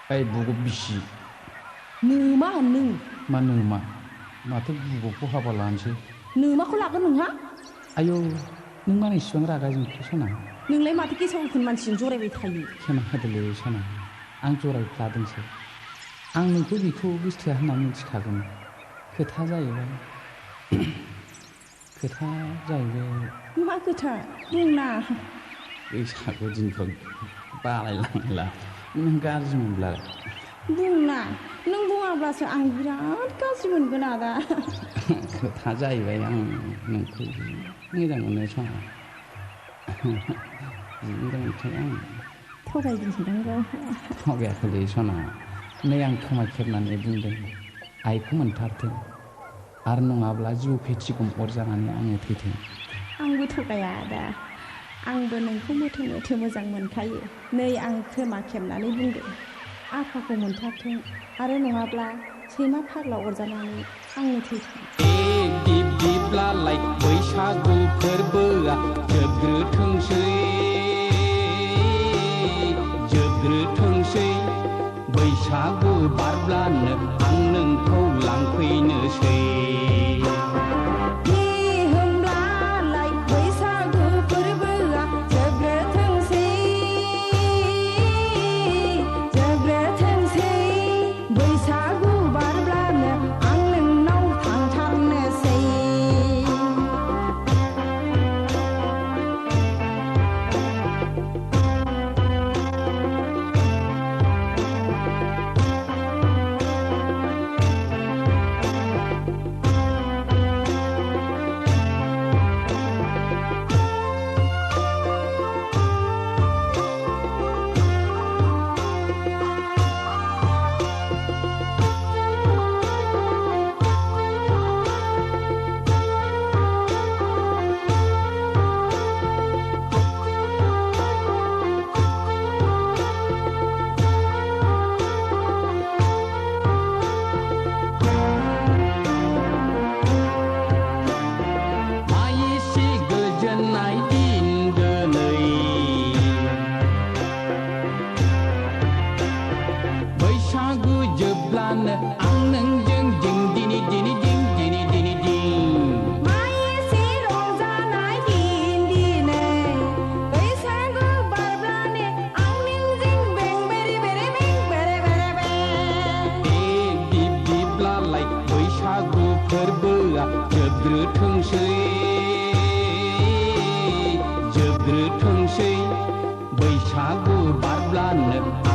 ओइ बुगु बिसि नोमा नों मा नोमा माथो बुगुखौ हाबा लानोसै नोमाखौ लागोन नोंहा आयौ नों मानो इसिबां रागा जोंखो सना नोंलाय माथो गेसाव गोफोन मानसिजों जरायबाय थायो खेमा होदोलै सना आं जरायफ्लादोंसो आं नोंखौ बेखौ गोसथोआ होनना मिथिखागौमोन खोथा जाहैबाय मा खोथा बुंना बैसागु दिनफ्राव बालायलांला नों गाज्रि मोनब्ला बुंना नों बुङाब्लासो आं बिराद गाज्रि मोनगोन आदा खोथा जाहैबाय आं नोंखौ मोजां मोनो सना जि मोजां मोनखायो आं थगायदोंदां थगायाखैलै सना नै आं खोमा खेबनानै बुंदों आइखौ मोनथारथों आरो नङाब्ला जिउ फेथिगम अरजानानै आङो थैथों आंबो थगाया आदा आंबो नोंखौ मोथो मोथो मोजां मोनखायो नै आं खोमा खेबनानै बुंदों आफाखौ मोनथारथों आरो नङाब्ला सैमा फाग्ला अरजानानै आंनो थैथों दिप दिपलालाय बैसागु फोरबोआ जोबग्रोथोंसै बैसागु बारब्लानो आं नोंखौ लांफैनोसै फोरबोआ जोबग्रोथोंसै बैसागु बारब्लानो